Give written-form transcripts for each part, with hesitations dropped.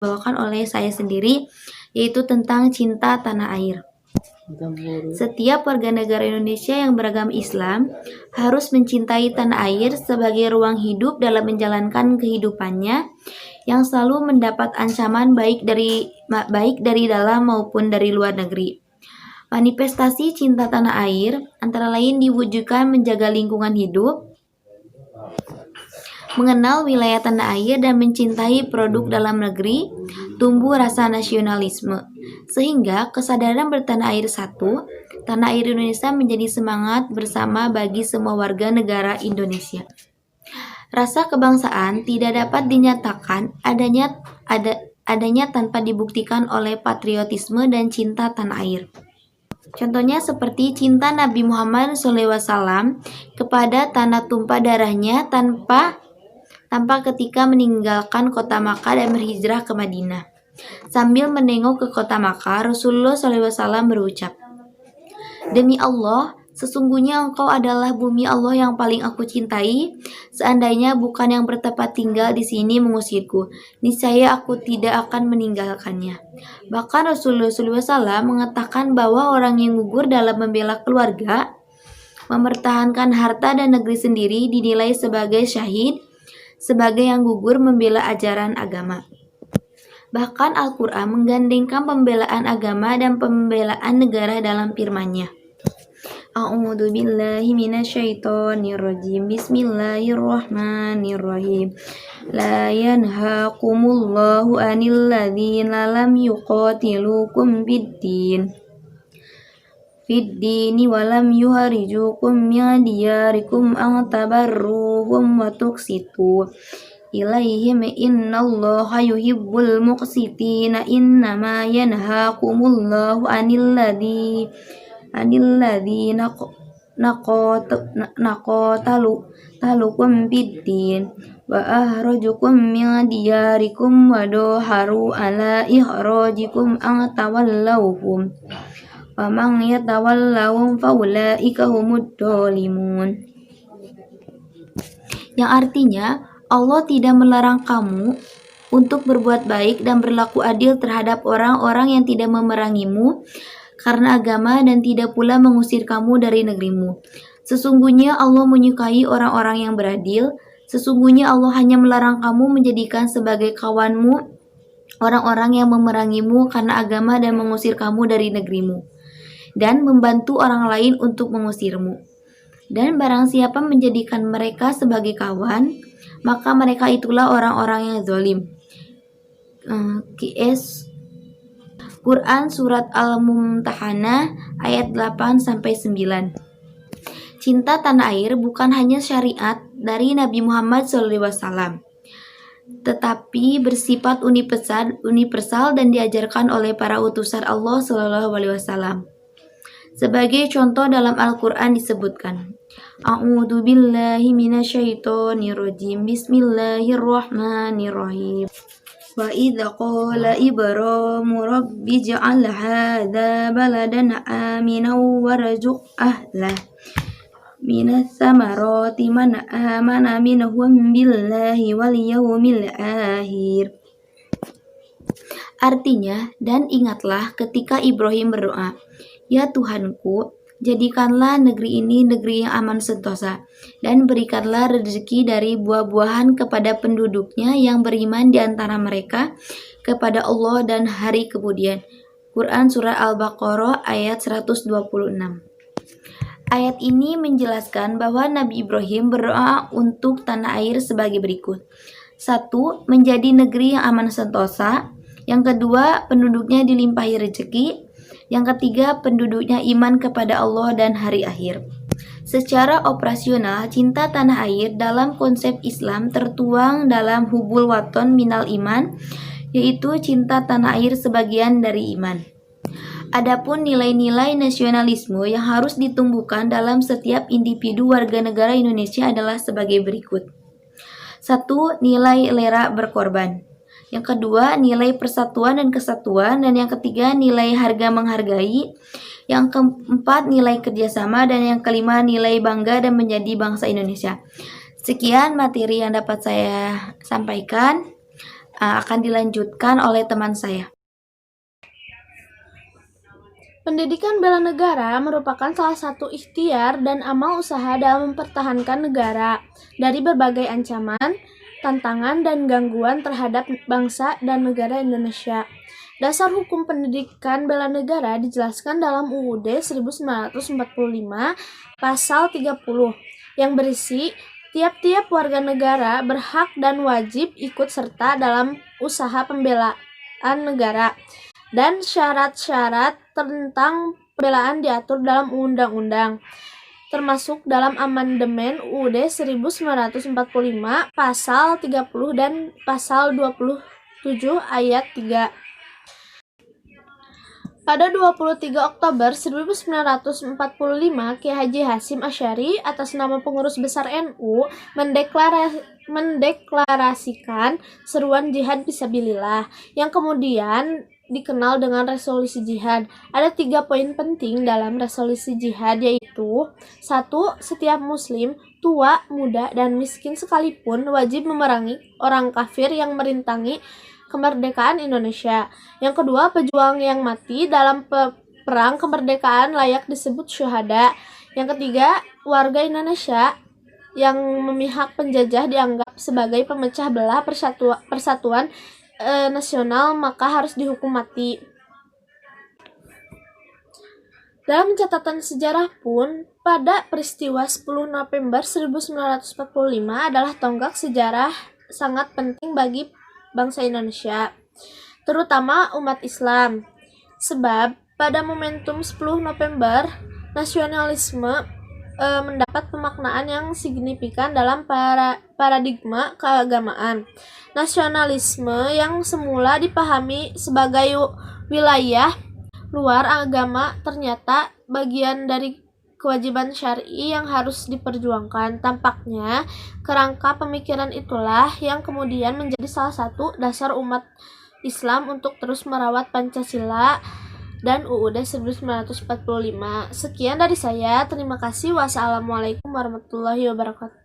bawakan oleh saya sendiri, yaitu tentang cinta tanah air. Setiap warga negara Indonesia yang beragama Islam harus mencintai tanah air sebagai ruang hidup dalam menjalankan kehidupannya yang selalu mendapat ancaman baik dari dalam maupun dari luar negeri. Manifestasi cinta tanah air antara lain diwujudkan menjaga lingkungan hidup, mengenal wilayah tanah air dan mencintai produk dalam negeri, tumbuh rasa nasionalisme. Sehingga kesadaran bertanah air satu, tanah air Indonesia menjadi semangat bersama bagi semua warga negara Indonesia. Rasa kebangsaan tidak dapat dinyatakan adanya tanpa dibuktikan oleh patriotisme dan cinta tanah air. Contohnya seperti cinta Nabi Muhammad SAW kepada tanah tumpah darahnya tanpa ketika meninggalkan kota Makkah dan berhijrah ke Madinah. Sambil menengok ke kota Makkah, Rasulullah SAW berucap, "Demi Allah, sesungguhnya engkau adalah bumi Allah yang paling aku cintai. Seandainya bukan yang bertempat tinggal di sini mengusirku, niscaya aku tidak akan meninggalkannya." Bahkan Rasulullah SAW mengatakan bahwa orang yang gugur dalam membela keluarga, mempertahankan harta dan negeri sendiri dinilai sebagai syahid, sebagai yang gugur membela ajaran agama. Bahkan Al-Quran menggandengkan pembelaan agama dan pembelaan negara dalam firman-Nya. A'udzu billahi minasyaitonir rajim. Bismillahirrahmanirrahim. La yanhaqumullahu 'anil ladzina lam yuqatilukum fid-dini wa lam yuharijukum min diyarikum an tabarruhum wa tuqsitu ilaihim innallaha yuhibbul muqsitina. Innama yanhaqumullahu 'anil ladzina naqatalukum fid-din wa ahrajukum min diyarikum wa doharu ala ihrajikum an tawallawhum wa man yatawallahum faulaika humud dhalimun. Yang artinya, Allah tidak melarang kamu untuk berbuat baik dan berlaku adil terhadap orang-orang yang tidak memerangimu karena agama dan tidak pula mengusir kamu dari negerimu. Sesungguhnya Allah menyukai orang-orang yang beradil. Sesungguhnya Allah hanya melarang kamu menjadikan sebagai kawanmu orang-orang yang memerangimu karena agama dan mengusir kamu dari negerimu, dan membantu orang lain untuk mengusirmu. Dan barang siapa menjadikan mereka sebagai kawan, maka mereka itulah orang-orang yang zalim. QS Quran Surat Al-Mumtahanah ayat 8-9. Cinta tanah air bukan hanya syariat dari Nabi Muhammad SAW, tetapi bersifat universal dan diajarkan oleh para utusan Allah SAW. Sebagai contoh dalam Al-Quran disebutkan, A'udzu billahi minasyaitonir rajim. Bismillahirrahmanirrahim. Wa idza qala Ibrahimu rabbi ij'al hadza baladan aminan warzuq ahlah minas samarati man amana minhum billahi wal yawmil akhir. Artinya, dan ingatlah ketika Ibrahim berdoa, "Ya Tuhanku, jadikanlah negeri ini negeri yang aman sentosa, dan berikanlah rezeki dari buah-buahan kepada penduduknya yang beriman di antara mereka kepada Allah dan hari kemudian." Quran Surah Al-Baqarah ayat 126. Ayat ini menjelaskan bahwa Nabi Ibrahim berdoa untuk tanah air sebagai berikut. 1. Menjadi negeri yang aman sentosa. Yang kedua, penduduknya dilimpahi rezeki. Yang ketiga, penduduknya iman kepada Allah dan hari akhir. Secara operasional, cinta tanah air dalam konsep Islam tertuang dalam hubul waton minal iman, yaitu cinta tanah air sebagian dari iman. Adapun nilai-nilai nasionalisme yang harus ditumbuhkan dalam setiap individu warga negara Indonesia adalah sebagai berikut. 1. Nilai rela berkorban. Yang kedua, nilai persatuan dan kesatuan. Dan yang ketiga, nilai harga menghargai. Yang keempat, nilai kerjasama. Dan yang kelima, nilai bangga dan menjadi bangsa Indonesia. Sekian materi yang dapat saya sampaikan. akan dilanjutkan oleh teman saya. Pendidikan bela negara merupakan salah satu ikhtiar dan amal usaha dalam mempertahankan negara dari berbagai ancaman, tantangan, dan gangguan terhadap bangsa dan negara Indonesia. Dasar hukum pendidikan bela negara dijelaskan dalam UUD 1945 pasal 30 yang berisi tiap-tiap warga negara berhak dan wajib ikut serta dalam usaha pembelaan negara dan syarat-syarat tentang pembelaan diatur dalam undang-undang, termasuk dalam amandemen UUD 1945 pasal 30 dan pasal 27 ayat 3. Pada 23 Oktober 1945, Kiai Haji Hasyim Asy'ari atas nama pengurus besar NU mendeklarasikan seruan jihad fisabilillah yang kemudian dikenal dengan resolusi jihad. Ada 3 poin penting dalam resolusi jihad, yaitu 1. Setiap muslim, tua, muda, dan miskin sekalipun wajib memerangi orang kafir yang merintangi kemerdekaan Indonesia. Yang kedua, pejuang yang mati dalam perang kemerdekaan layak disebut syuhada. Yang ketiga, warga Indonesia yang memihak penjajah dianggap sebagai pemecah belah persatuan nasional, maka harus dihukum mati. Dalam catatan sejarah pun, pada peristiwa 10 November 1945 adalah tonggak sejarah sangat penting bagi bangsa Indonesia, terutama umat Islam. Sebab pada momentum 10 November, nasionalisme mendapat pemaknaan yang signifikan dalam paradigma keagamaan. Nasionalisme yang semula dipahami sebagai wilayah luar agama ternyata bagian dari kewajiban syar'i yang harus diperjuangkan. Tampaknya kerangka pemikiran itulah yang kemudian menjadi salah satu dasar umat Islam untuk terus merawat Pancasila dan UUD 1945. Sekian dari saya. Terima kasih. Wassalamualaikum warahmatullahi wabarakatuh.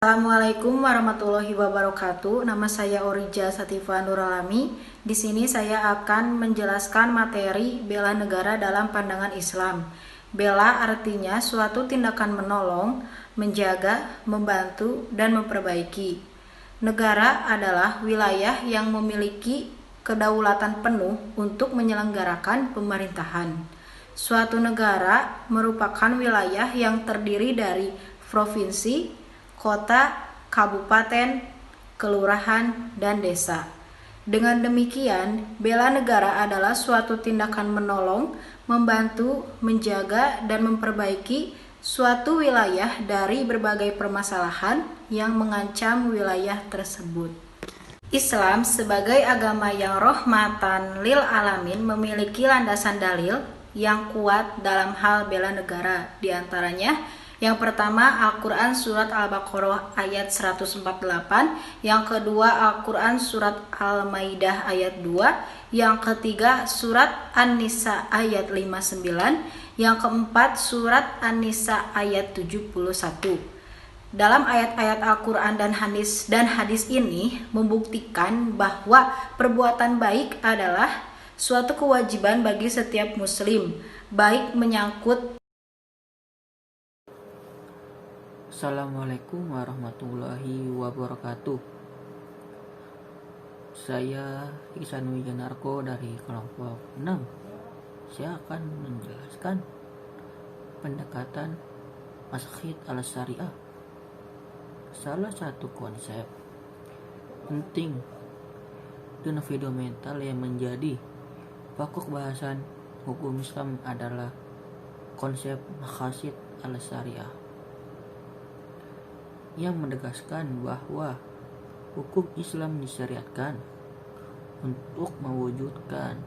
Assalamualaikum warahmatullahi wabarakatuh. Nama saya Orija Sativa Nuralami. Di sini saya akan menjelaskan materi bela negara dalam pandangan Islam. Bela artinya suatu tindakan menolong, menjaga, membantu, dan memperbaiki. Negara adalah wilayah yang memiliki kedaulatan penuh untuk menyelenggarakan pemerintahan. Suatu negara merupakan wilayah yang terdiri dari provinsi, kota, kabupaten, kelurahan, dan desa. Dengan demikian, bela negara adalah suatu tindakan menolong, membantu, menjaga, dan memperbaiki suatu wilayah dari berbagai permasalahan yang mengancam wilayah tersebut. Islam sebagai agama yang rahmatan lil alamin memiliki landasan dalil yang kuat dalam hal bela negara. Di antaranya, yang pertama, Al-Quran Surat Al-Baqarah ayat 148. Yang kedua, Al-Quran Surat Al-Maidah ayat 2. Yang ketiga, Surat An-Nisa ayat 59. Yang keempat, Surat An-Nisa ayat 71. Dalam ayat-ayat Al-Quran dan hadis ini membuktikan bahwa perbuatan baik adalah suatu kewajiban bagi setiap muslim, baik menyangkut. Assalamualaikum warahmatullahi wabarakatuh. Saya Ihsan Wijanarko dari kelompok 6. Saya akan menjelaskan pendekatan Mashahid al-Syariah. Salah satu konsep penting dan fundamental yang menjadi pokok bahasan hukum Islam adalah konsep Maqasid al-Syariah, yang menegaskan bahwa hukum Islam disyariatkan untuk mewujudkan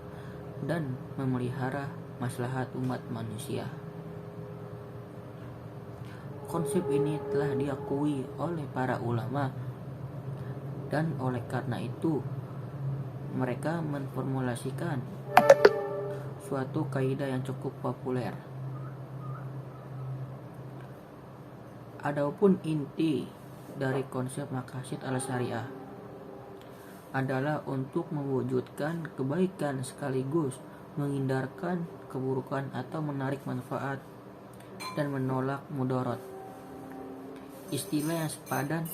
dan memelihara maslahat umat manusia. Konsep ini telah diakui oleh para ulama, dan oleh karena itu mereka memformulasikan suatu kaidah yang cukup populer. Adapun inti dari konsep Maqasid al-Syariah adalah untuk mewujudkan kebaikan sekaligus menghindarkan keburukan atau menarik manfaat dan menolak mudarat. Istilah yang sepadan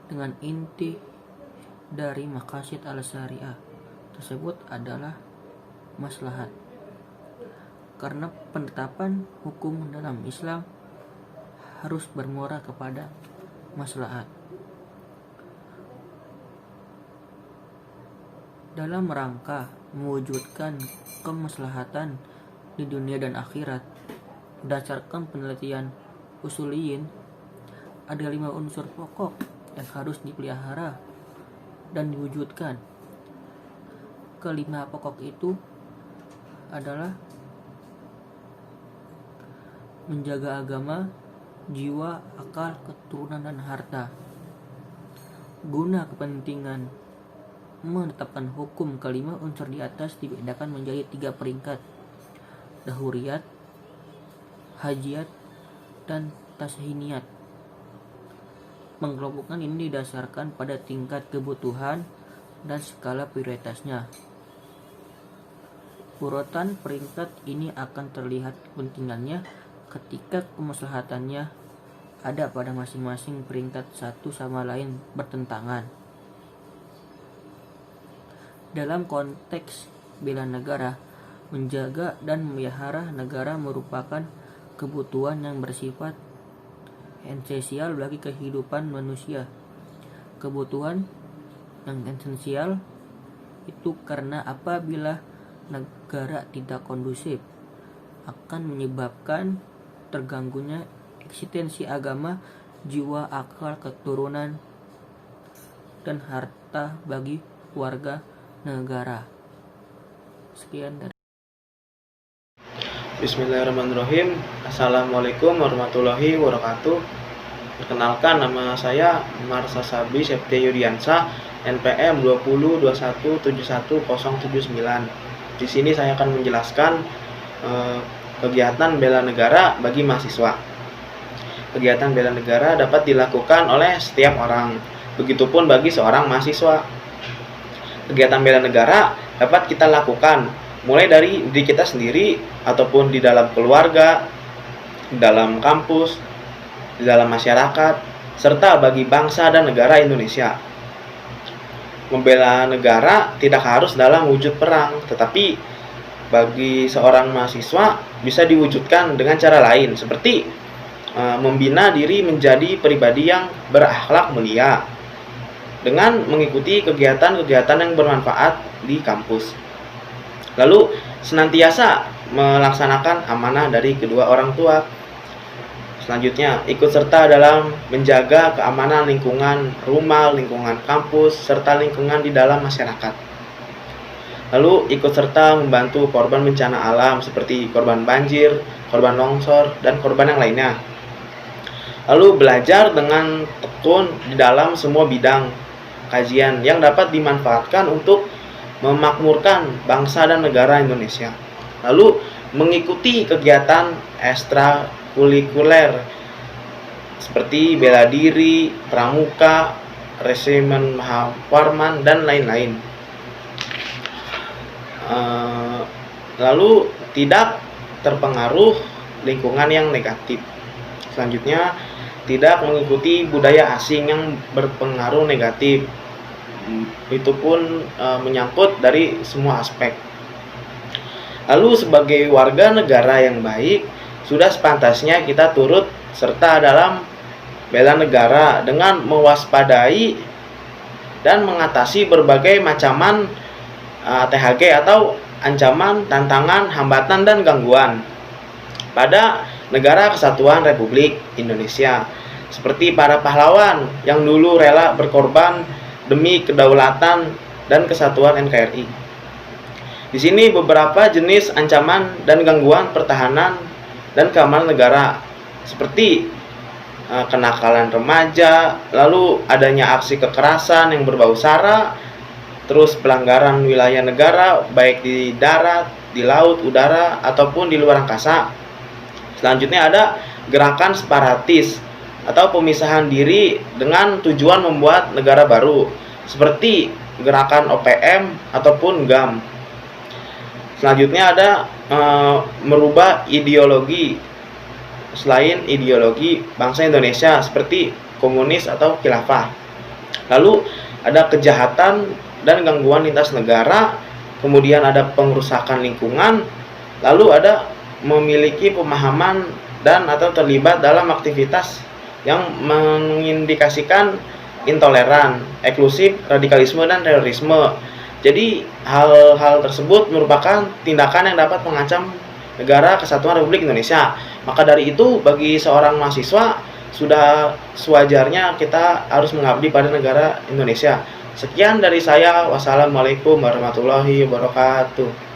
dengan inti dari maqasid al-syariah tersebut adalah maslahat. Karena penetapan hukum dalam Islam harus bermuara kepada maslahat. Dalam rangka mewujudkan kemaslahatan di dunia dan akhirat, berdasarkan penelitian usuliyin, ada 5 unsur pokok yang harus dipelihara dan diwujudkan. Kelima pokok itu adalah menjaga agama, jiwa, akal, keturunan, dan harta. Guna kepentingan menetapkan hukum, kelima unsur di atas dibedakan menjadi 3 peringkat: dahuriyat, hajiyat, dan tashiniyat. Pengelompokan ini didasarkan pada tingkat kebutuhan dan skala prioritasnya. Urutan peringkat ini akan terlihat kepentingannya ketika kemaslahatannya ada pada masing-masing peringkat satu sama lain bertentangan. Dalam konteks bela negara, menjaga dan memelihara negara merupakan kebutuhan yang bersifat esensial bagi kehidupan manusia. Kebutuhan yang esensial itu karena apabila negara tidak kondusif akan menyebabkan terganggunya eksistensi agama, jiwa, akal, keturunan, dan harta bagi warga negara. Sekian dari Bismillahirrahmanirrahim. Assalamualaikum warahmatullahi wabarakatuh. Perkenalkan, nama saya Marsa Sabi Septia Yudiansa, NPM 2021711079. Di sini saya akan menjelaskan kegiatan bela negara bagi mahasiswa. Kegiatan bela negara dapat dilakukan oleh setiap orang, begitupun bagi seorang mahasiswa. Kegiatan bela negara dapat kita lakukan mulai dari diri kita sendiri ataupun di dalam keluarga, di dalam kampus, di dalam masyarakat, serta bagi bangsa dan negara Indonesia. Membela negara tidak harus dalam wujud perang, tetapi bagi seorang mahasiswa bisa diwujudkan dengan cara lain, seperti membina diri menjadi pribadi yang berakhlak mulia dengan mengikuti kegiatan-kegiatan yang bermanfaat di kampus. Lalu senantiasa melaksanakan amanah dari kedua orang tua. Selanjutnya, ikut serta dalam menjaga keamanan lingkungan rumah, lingkungan kampus, serta lingkungan di dalam masyarakat. Lalu ikut serta membantu korban bencana alam seperti korban banjir, korban longsor, dan korban yang lainnya. Lalu belajar dengan tekun di dalam semua bidang kajian yang dapat dimanfaatkan untuk memakmurkan bangsa dan negara Indonesia. Lalu mengikuti kegiatan ekstrakurikuler seperti bela diri, pramuka, resimen Warman, dan lain-lain. Lalu tidak terpengaruh lingkungan yang negatif. Selanjutnya, tidak mengikuti budaya asing yang berpengaruh negatif. Itu pun menyangkut dari semua aspek. Lalu sebagai warga negara yang baik, sudah sepantasnya kita turut serta dalam bela negara dengan mewaspadai dan mengatasi berbagai macaman THG atau ancaman, tantangan, hambatan, dan gangguan pada negara kesatuan Republik Indonesia, seperti para pahlawan yang dulu rela berkorban demi kedaulatan dan kesatuan NKRI. Di sini beberapa jenis ancaman dan gangguan pertahanan dan keamanan negara, seperti kenakalan remaja, lalu adanya aksi kekerasan yang berbau sara, terus pelanggaran wilayah negara baik di darat, di laut, udara, ataupun di luar angkasa. Selanjutnya ada gerakan separatis atau pemisahan diri dengan tujuan membuat negara baru, seperti gerakan OPM ataupun GAM. Selanjutnya ada merubah ideologi selain ideologi bangsa Indonesia seperti komunis atau khilafah. Lalu ada kejahatan dan gangguan lintas negara, kemudian ada pengrusakan lingkungan, lalu ada memiliki pemahaman dan atau terlibat dalam aktivitas yang mengindikasikan intoleran, eksklusif, radikalisme, dan terorisme. Jadi hal-hal tersebut merupakan tindakan yang dapat mengancam negara kesatuan Republik Indonesia. Maka dari itu bagi seorang mahasiswa sudah sewajarnya kita harus mengabdi pada negara Indonesia. Sekian dari saya. Wassalamualaikum warahmatullahi wabarakatuh.